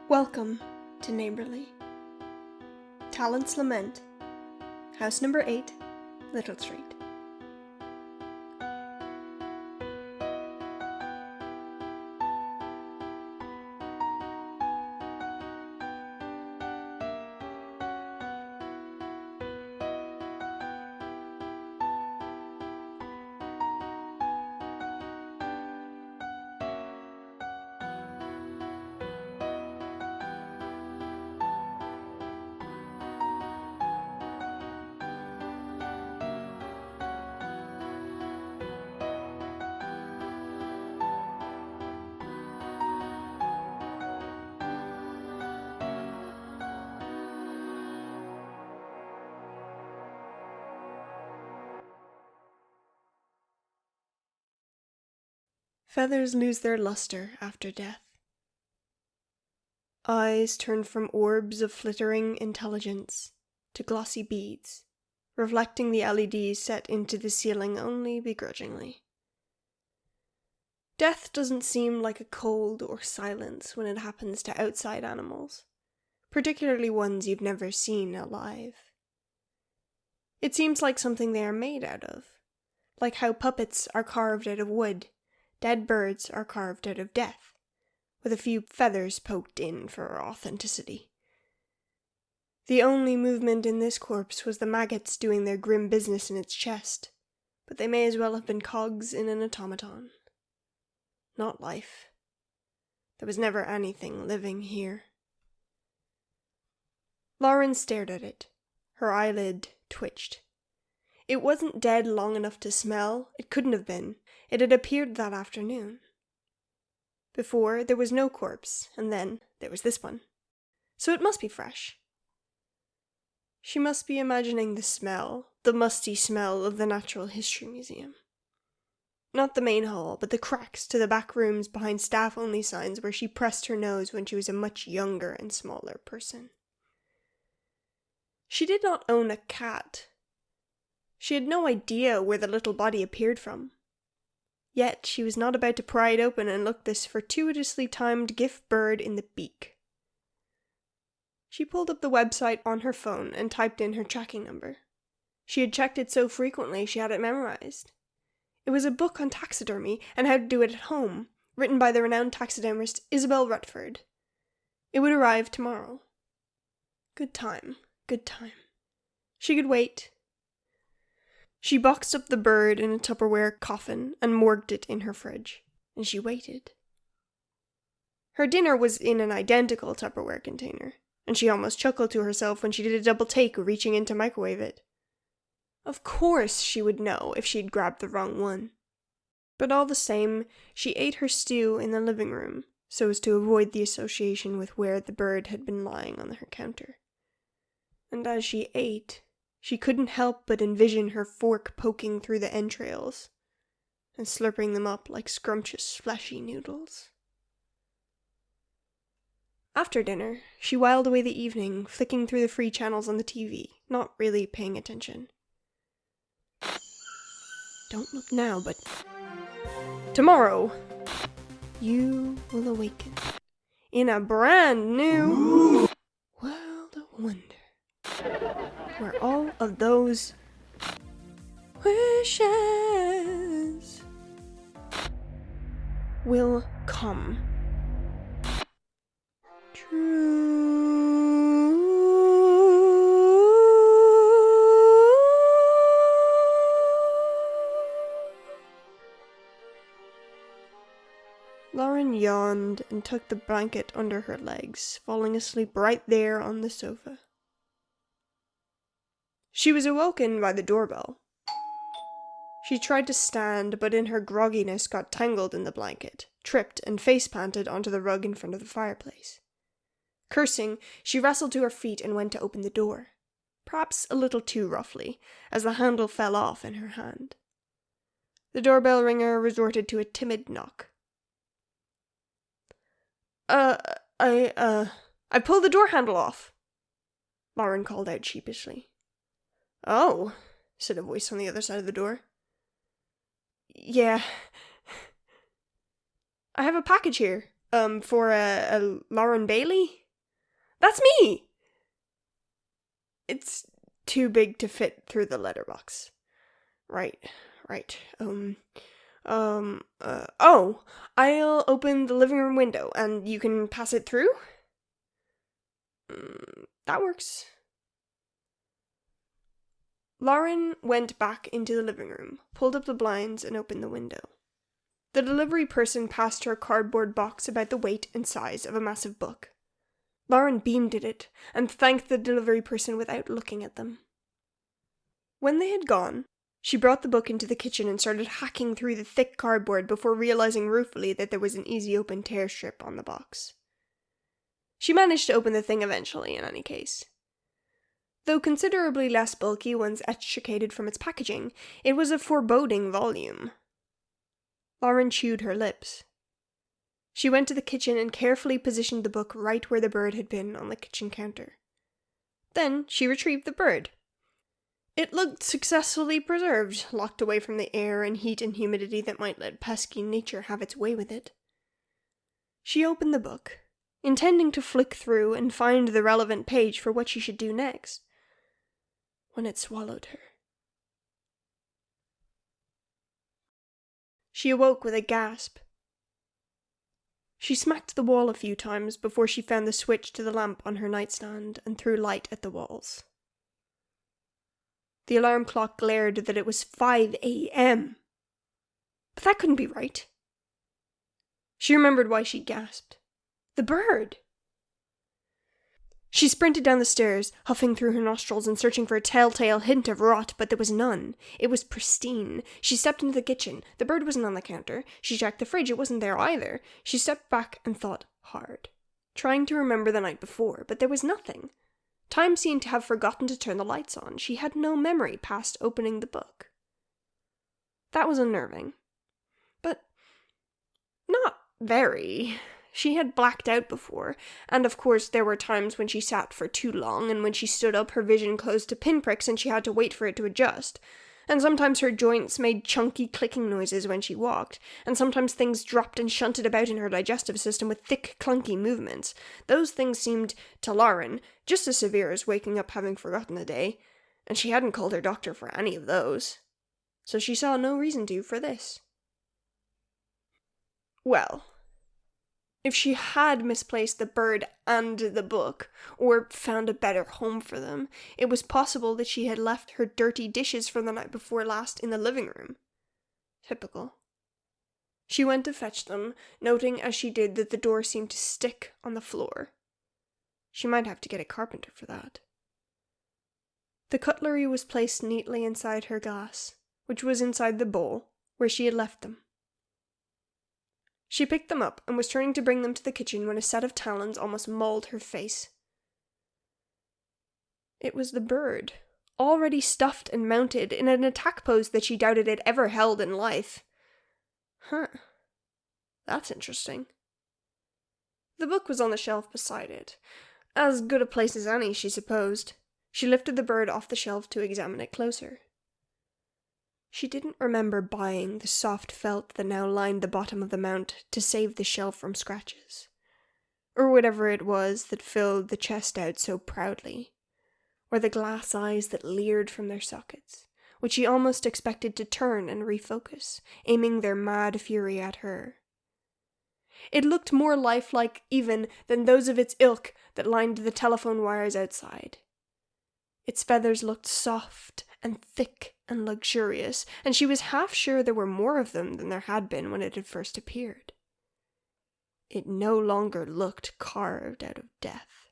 Welcome to Neighborly. Talents Lament, House number 8, Little Street. Feathers lose their luster after death. Eyes turn from orbs of flittering intelligence to glossy beads, reflecting the LEDs set into the ceiling only begrudgingly. Death doesn't seem like a cold or silence when it happens to outside animals, particularly ones you've never seen alive. It seems like something they are made out of, like how puppets are carved out of wood. Dead birds are carved out of death, with a few feathers poked in for authenticity. The only movement in this corpse was the maggots doing their grim business in its chest, but they may as well have been cogs in an automaton. Not life. There was never anything living here. Lauren stared at it. Her eyelid twitched. It wasn't dead long enough to smell. It couldn't have been. It had appeared that afternoon. Before, there was no corpse, and then there was this one. So it must be fresh. She must be imagining the smell, the musty smell of the Natural History Museum. Not the main hall, but the cracks to the back rooms behind staff-only signs where she pressed her nose when she was a much younger and smaller person. She did not own a cat. She had no idea where the little body appeared from. Yet she was not about to pry it open and look this fortuitously timed gift bird in the beak. She pulled up the website on her phone and typed in her tracking number. She had checked it so frequently she had it memorized. It was a book on taxidermy and how to do it at home, written by the renowned taxidermist Isabel Rutford. It would arrive tomorrow. Good time, good time. She could wait. She boxed up the bird in a Tupperware coffin and morgued it in her fridge, and she waited. Her dinner was in an identical Tupperware container, and she almost chuckled to herself when she did a double take reaching in to microwave it. Of course she would know if she'd grabbed the wrong one. But all the same, she ate her stew in the living room, so as to avoid the association with where the bird had been lying on her counter. And as she ate, she couldn't help but envision her fork poking through the entrails and slurping them up like scrumptious, fleshy noodles. After dinner, she whiled away the evening, flicking through the free channels on the TV, not really paying attention. Don't look now, but tomorrow, you will awaken in a brand new world of wonder, where all of those wishes will come true. Lauren yawned and tucked the blanket under her legs, falling asleep right there on the sofa. She was awoken by the doorbell. She tried to stand, but in her grogginess got tangled in the blanket, tripped, and face-planted onto the rug in front of the fireplace. Cursing, she wrestled to her feet and went to open the door, perhaps a little too roughly, as the handle fell off in her hand. The doorbell ringer resorted to a timid knock. I pulled the door handle off," Lauren called out sheepishly. "Oh," said a voice on the other side of the door. "Yeah. I have a package here. For a Lauren Bailey? That's me! It's too big to fit through the letterbox. Right. I'll open the living room window, and you can pass it through? That works. Lauren went back into the living room, pulled up the blinds, and opened the window. The delivery person passed her a cardboard box about the weight and size of a massive book. Lauren beamed at it, and thanked the delivery person without looking at them. When they had gone, she brought the book into the kitchen and started hacking through the thick cardboard before realizing ruefully that there was an easy open tear strip on the box. She managed to open the thing eventually, in any case. Though considerably less bulky once extricated from its packaging, it was a foreboding volume. Lauren chewed her lips. She went to the kitchen and carefully positioned the book right where the bird had been on the kitchen counter. Then she retrieved the bird. It looked successfully preserved, locked away from the air and heat and humidity that might let pesky nature have its way with it. She opened the book, intending to flick through and find the relevant page for what she should do next, when it swallowed her. She awoke with a gasp. She smacked the wall a few times before she found the switch to the lamp on her nightstand and threw light at the walls. The alarm clock glared that it was 5 a.m. But that couldn't be right. She remembered why she gasped. The bird! She sprinted down the stairs, huffing through her nostrils and searching for a telltale hint of rot, but there was none. It was pristine. She stepped into the kitchen. The bird wasn't on the counter. She checked the fridge. It wasn't there either. She stepped back and thought hard, trying to remember the night before, but there was nothing. Time seemed to have forgotten to turn the lights on. She had no memory past opening the book. That was unnerving. But not very. She had blacked out before, and of course there were times when she sat for too long, and when she stood up her vision closed to pinpricks and she had to wait for it to adjust. And sometimes her joints made chunky clicking noises when she walked, and sometimes things dropped and shunted about in her digestive system with thick, clunky movements. Those things seemed, to Lauren, just as severe as waking up having forgotten the day, and she hadn't called her doctor for any of those. So she saw no reason to for this. Well, if she had misplaced the bird and the book, or found a better home for them, it was possible that she had left her dirty dishes from the night before last in the living room. Typical. She went to fetch them, noting as she did that the door seemed to stick on the floor. She might have to get a carpenter for that. The cutlery was placed neatly inside her glass, which was inside the bowl, where she had left them. She picked them up and was turning to bring them to the kitchen when a set of talons almost mauled her face. It was the bird, already stuffed and mounted in an attack pose that she doubted it ever held in life. Huh. That's interesting. The book was on the shelf beside it. As good a place as any, she supposed. She lifted the bird off the shelf to examine it closer. She didn't remember buying the soft felt that now lined the bottom of the mount to save the shelf from scratches, or whatever it was that filled the chest out so proudly, or the glass eyes that leered from their sockets, which she almost expected to turn and refocus, aiming their mad fury at her. It looked more lifelike even than those of its ilk that lined the telephone wires outside. Its feathers looked soft and thick and luxurious, and she was half sure there were more of them than there had been when it had first appeared. It no longer looked carved out of death.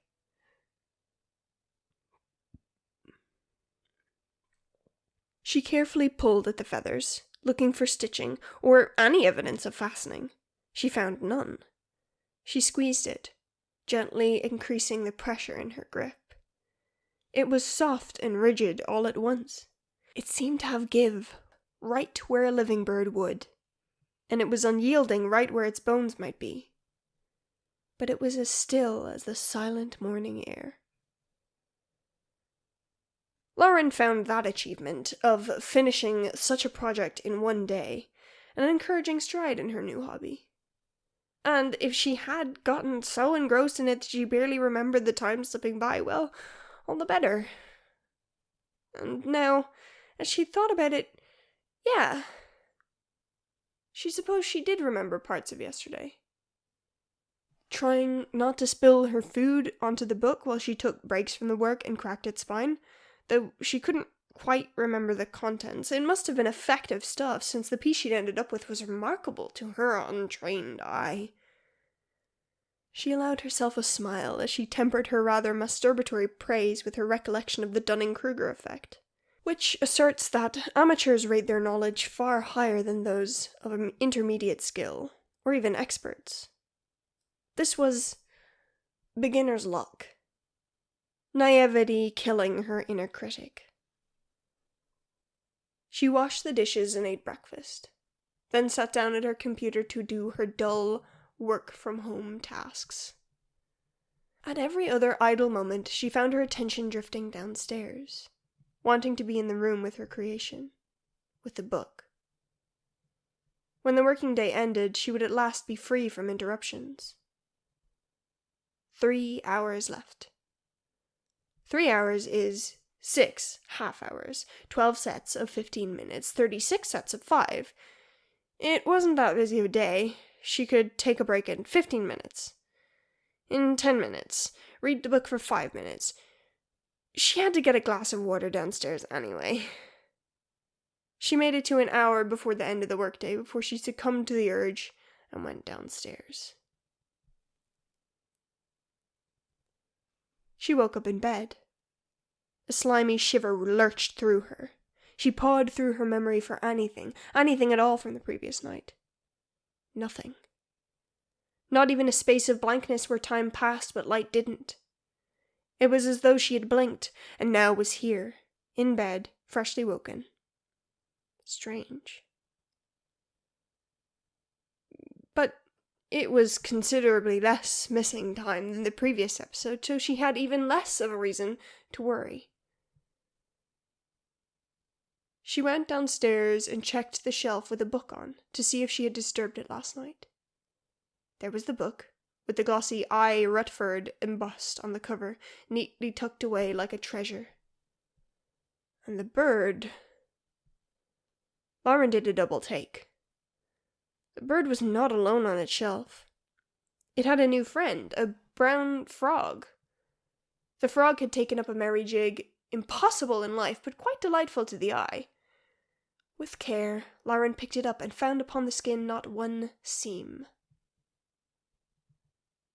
She carefully pulled at the feathers, looking for stitching or any evidence of fastening. She found none. She squeezed it, gently increasing the pressure in her grip. It was soft and rigid all at once. It seemed to have give, right where a living bird would, and it was unyielding right where its bones might be. But it was as still as the silent morning air. Lauren found that achievement of finishing such a project in one day an encouraging stride in her new hobby. And if she had gotten so engrossed in it that she barely remembered the time slipping by, well, all the better. And now, as she thought about it, yeah, she supposed she did remember parts of yesterday. Trying not to spill her food onto the book while she took breaks from the work and cracked its spine, though she couldn't quite remember the contents. It must have been effective stuff, since the piece she'd ended up with was remarkable to her untrained eye. She allowed herself a smile as she tempered her rather masturbatory praise with her recollection of the Dunning-Kruger effect, which asserts that amateurs rate their knowledge far higher than those of intermediate skill, or even experts. This was beginner's luck. Naivety killing her inner critic. She washed the dishes and ate breakfast, then sat down at her computer to do her dull work-from-home tasks. At every other idle moment, she found her attention drifting downstairs, wanting to be in the room with her creation, with the book. When the working day ended, she would at last be free from interruptions. 3 hours left. 3 hours is 6 half hours, 12 sets of 15 minutes, 36 sets of 5. It wasn't that busy of a day. She could take a break in 15 minutes. In 10 minutes. Read the book for 5 minutes. She had to get a glass of water downstairs anyway. She made it to an hour before the end of the workday before she succumbed to the urge and went downstairs. She woke up in bed. A slimy shiver lurched through her. She pawed through her memory for anything at all from the previous night. Nothing. Not even a space of blankness where time passed but light didn't. It was as though she had blinked, and now was here, in bed, freshly woken. Strange. But it was considerably less missing time than the previous episode, so she had even less of a reason to worry. She went downstairs and checked the shelf with a book on to see if she had disturbed it last night. There was the book, with the glossy I. Rutford embossed on the cover, neatly tucked away like a treasure. And the bird... Lauren did a double take. The bird was not alone on its shelf. It had a new friend, a brown frog. The frog had taken up a merry jig, impossible in life, but quite delightful to the eye. With care, Lauren picked it up and found upon the skin not one seam.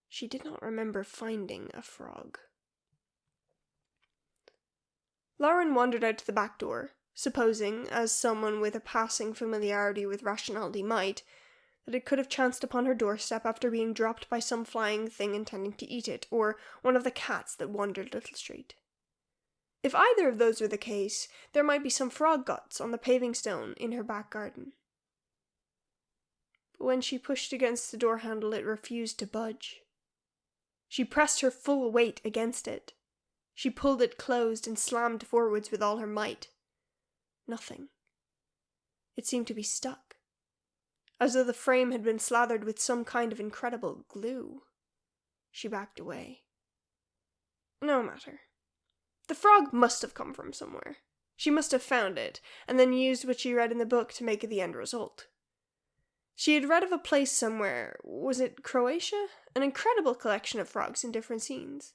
She did not remember finding a frog. Lauren wandered out to the back door, supposing, as someone with a passing familiarity with rationality might, that it could have chanced upon her doorstep after being dropped by some flying thing intending to eat it, or one of the cats that wandered Little Street. If either of those were the case, there might be some frog guts on the paving stone in her back garden. But when she pushed against the door handle, it refused to budge. She pressed her full weight against it. She pulled it closed and slammed forwards with all her might. Nothing. It seemed to be stuck, as though the frame had been slathered with some kind of incredible glue. She backed away. No matter. The frog must have come from somewhere. She must have found it, and then used what she read in the book to make it the end result. She had read of a place somewhere, was it Croatia? An incredible collection of frogs in different scenes.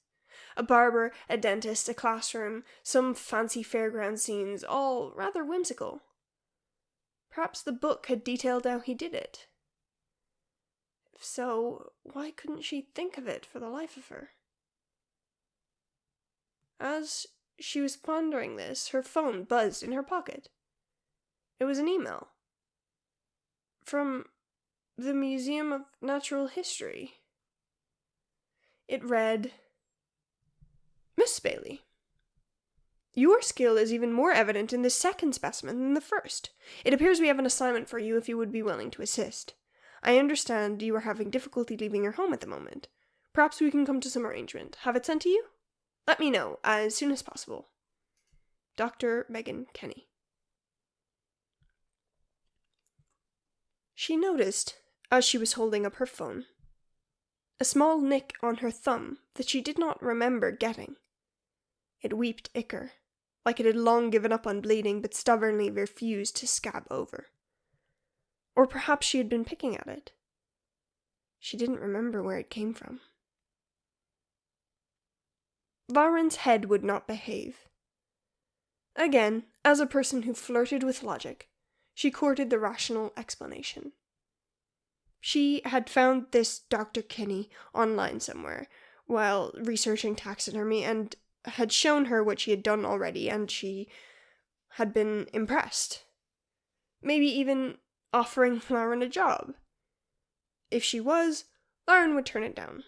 A barber, a dentist, a classroom, some fancy fairground scenes, all rather whimsical. Perhaps the book had detailed how he did it. If so, why couldn't she think of it for the life of her? As she was pondering this, her phone buzzed in her pocket. It was an email. From the Museum of Natural History. It read, Miss Bailey, your skill is even more evident in this second specimen than the first. It appears we have an assignment for you if you would be willing to assist. I understand you are having difficulty leaving your home at the moment. Perhaps we can come to some arrangement. Have it sent to you? Let me know as soon as possible. Dr. Megan Kenny. She noticed, as she was holding up her phone, a small nick on her thumb that she did not remember getting. It weeped ichor, like it had long given up on bleeding but stubbornly refused to scab over. Or perhaps she had been picking at it. She didn't remember where it came from. Lauren's head would not behave. Again, as a person who flirted with logic, she courted the rational explanation. She had found this Dr. Kinney online somewhere while researching taxidermy and had shown her what she had done already, and she had been impressed. Maybe even offering Lauren a job. If she was, Lauren would turn it down.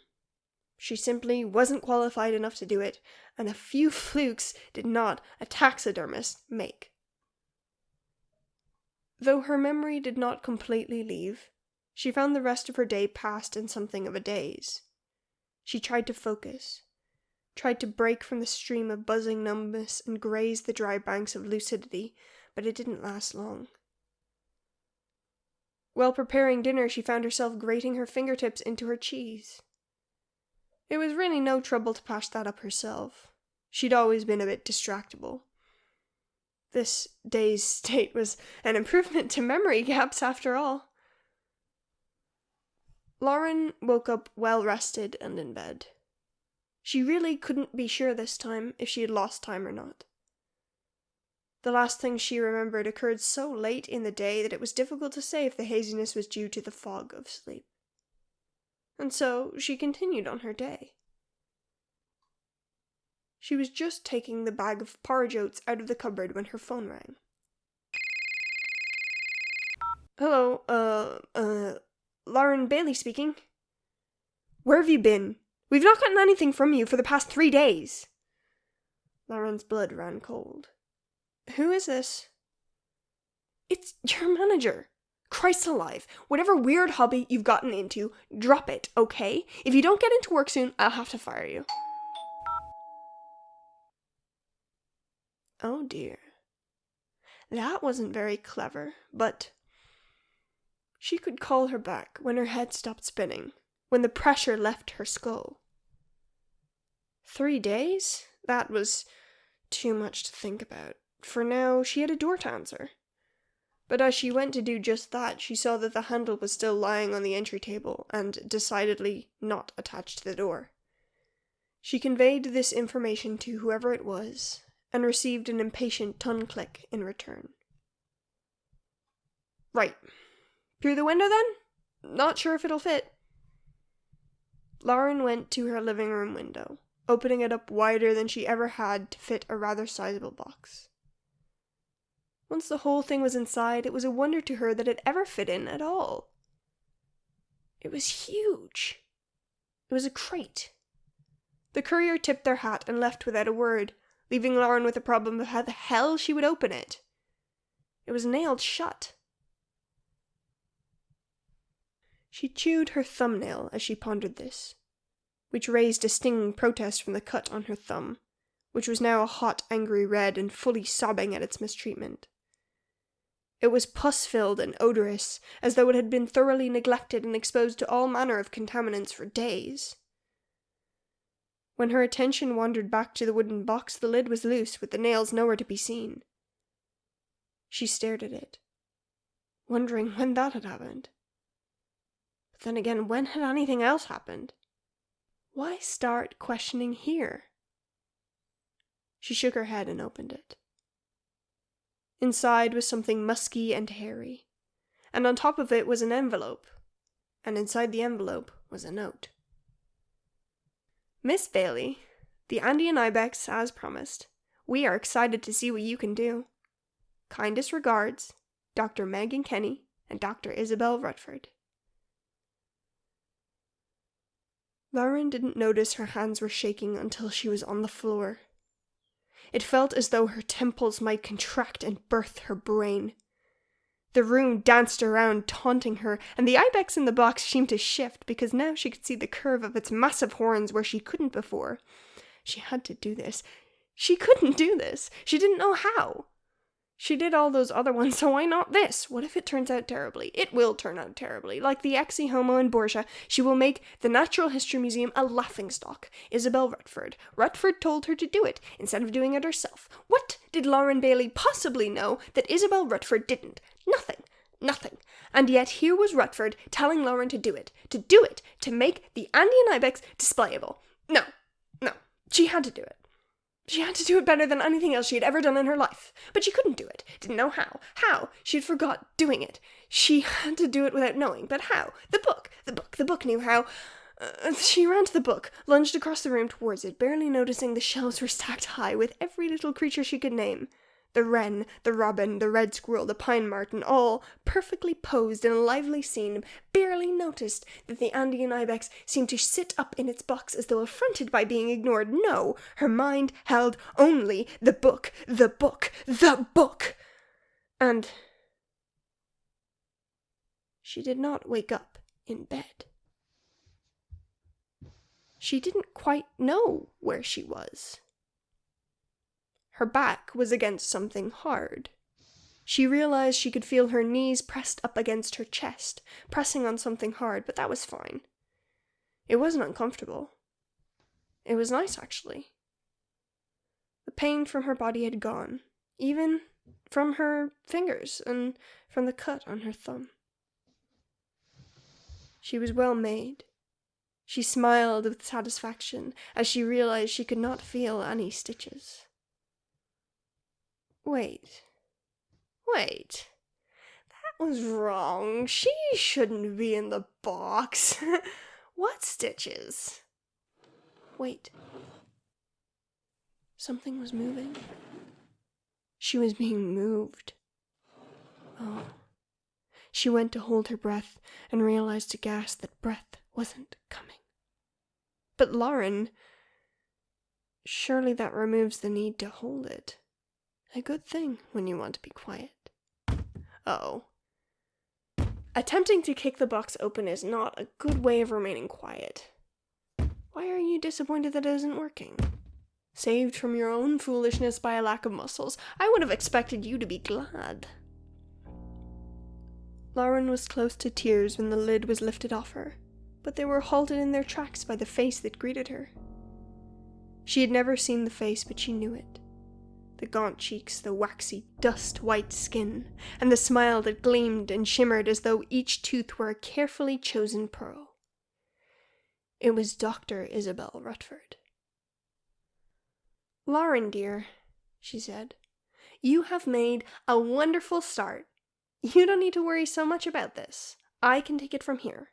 She simply wasn't qualified enough to do it, and a few flukes did not a taxidermist make. Though her memory did not completely leave, she found the rest of her day passed in something of a daze. She tried to focus, tried to break from the stream of buzzing numbness and graze the dry banks of lucidity, but it didn't last long. While preparing dinner, she found herself grating her fingertips into her cheese. It was really no trouble to patch that up herself. She'd always been a bit distractible. This day's state was an improvement to memory gaps, after all. Lauren woke up well-rested and in bed. She really couldn't be sure this time if she had lost time or not. The last thing she remembered occurred so late in the day that it was difficult to say if the haziness was due to the fog of sleep. And so she continued on her day. She was just taking the bag of porridge oats out of the cupboard when her phone rang. Hello, Lauren Bailey speaking. Where have you been? We've not gotten anything from you for the past 3 days. Lauren's blood ran cold. Who is this? It's your manager. Christ alive. Whatever weird hobby you've gotten into, drop it, okay? If you don't get into work soon, I'll have to fire you. Oh dear. That wasn't very clever, but she could call her back when her head stopped spinning, when the pressure left her skull. 3 days? That was too much to think about. For now, she had a door to answer. But as she went to do just that, she saw that the handle was still lying on the entry table and decidedly not attached to the door. She conveyed this information to whoever it was, and received an impatient tongue click in return. Right. Through the window then? Not sure if it'll fit. Lauren went to her living room window, opening it up wider than she ever had to fit a rather sizable box. Once the whole thing was inside, it was a wonder to her that it ever fit in at all. It was huge. It was a crate. The courier tipped their hat and left without a word, leaving Lauren with the problem of how the hell she would open it. It was nailed shut. She chewed her thumbnail as she pondered this, which raised a stinging protest from the cut on her thumb, which was now a hot, angry red and fully sobbing at its mistreatment. It was pus-filled and odorous, as though it had been thoroughly neglected and exposed to all manner of contaminants for days. When her attention wandered back to the wooden box, the lid was loose, with the nails nowhere to be seen. She stared at it, wondering when that had happened. But then again, when had anything else happened? Why start questioning here? She shook her head and opened it. Inside was something musky and hairy, and on top of it was an envelope, and inside the envelope was a note. Miss Bailey, the Andean Ibex, as promised. We are excited to see what you can do. Kindest regards, Dr. Megan Kenny and Dr. Isabel Rutford. Lauren didn't notice her hands were shaking until she was on the floor. It felt as though her temples might contract and birth her brain. The room danced around, taunting her, and the ibex in the box seemed to shift, because now she could see the curve of its massive horns where she couldn't before. She had to do this. She couldn't do this. She didn't know how. She did all those other ones, so why not this? What if it turns out terribly? It will turn out terribly. Like the Exi Homo and Borgia, she will make the Natural History Museum a laughingstock. Isabel Rutford. Rutford told her to do it, instead of doing it herself. What did Lauren Bailey possibly know that Isabel Rutford didn't? Nothing. Nothing. And yet here was Rutford telling Lauren to do it, to make the Andean Ibex displayable. No. She had to do it. She had to do it better than anything else she had ever done in her life. But she couldn't do it. Didn't know how. How? She had forgot doing it. She had to do it without knowing. But how? The book knew how. She ran to the book, lunged across the room towards it, barely noticing the shelves were stacked high with every little creature she could name. The wren, the robin, the red squirrel, the pine marten, all perfectly posed in a lively scene, barely noticed that the Andean ibex seemed to sit up in its box as though affronted by being ignored. No, her mind held only the book. And she did not wake up in bed. She didn't quite know where she was. Her back was against something hard. She realized she could feel her knees pressed up against her chest, pressing on something hard, but that was fine. It wasn't uncomfortable. It was nice, actually. The pain from her body had gone, even from her fingers and from the cut on her thumb. She was well made. She smiled with satisfaction as she realized she could not feel any stitches. Wait. That was wrong. She shouldn't be in the box. What stitches? Wait. Something was moving. She was being moved. Oh. She went to hold her breath and realized aghast that breath wasn't coming. But Lauren, surely that removes the need to hold it. A good thing when you want to be quiet. Oh. Attempting to kick the box open is not a good way of remaining quiet. Why are you disappointed that it isn't working? Saved from your own foolishness by a lack of muscles, I would have expected you to be glad. Lauren was close to tears when the lid was lifted off her, but they were halted in their tracks by the face that greeted her. She had never seen the face, but she knew it. The gaunt cheeks, the waxy, dust-white skin, and the smile that gleamed and shimmered as though each tooth were a carefully chosen pearl. It was Dr. Isabel Rutford. "Lauren, dear," she said, "you have made a wonderful start. You don't need to worry so much about this. I can take it from here."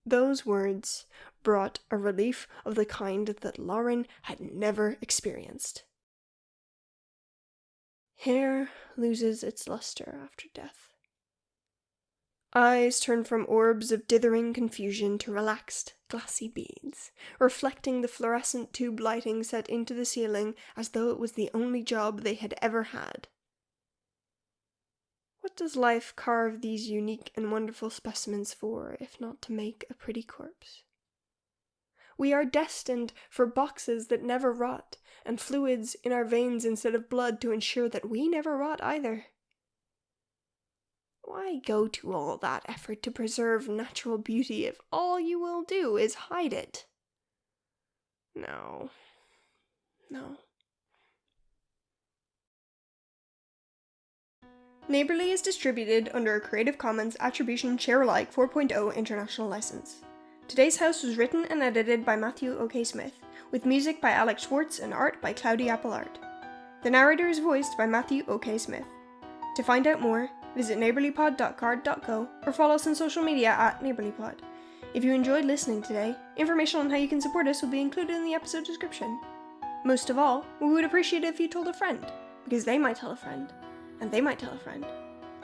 Those words brought a relief of the kind that Lauren had never experienced. Hair loses its luster after death. Eyes turn from orbs of dithering confusion to relaxed, glassy beads, reflecting the fluorescent tube lighting set into the ceiling as though it was the only job they had ever had. What does life carve these unique and wonderful specimens for, if not to make a pretty corpse? We are destined for boxes that never rot, and fluids in our veins instead of blood to ensure that we never rot either. Why go to all that effort to preserve natural beauty if all you will do is hide it? No. Neighborly is distributed under a Creative Commons Attribution Share-alike 4.0 international license. Today's house was written and edited by Matthew O.K. Smith, with music by Alex Schwartz and art by CloudyAppleArt. The narrator is voiced by Matthew O.K. Smith. To find out more, visit neighborlypod.card.co or follow us on social media at neighborlypod. If you enjoyed listening today, information on how you can support us will be included in the episode description. Most of all, we would appreciate it if you told a friend, because they might tell a friend. And they might tell a friend.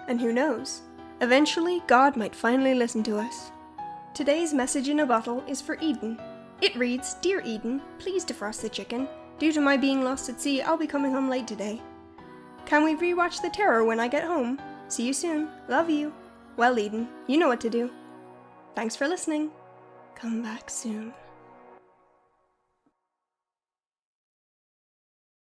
And who knows? Eventually, God might finally listen to us. Today's message in a bottle is for Eden. It reads, "Dear Eden, please defrost the chicken. Due to my being lost at sea, I'll be coming home late today. Can we rewatch The Terror when I get home? See you soon. Love you." Well, Eden, you know what to do. Thanks for listening. Come back soon.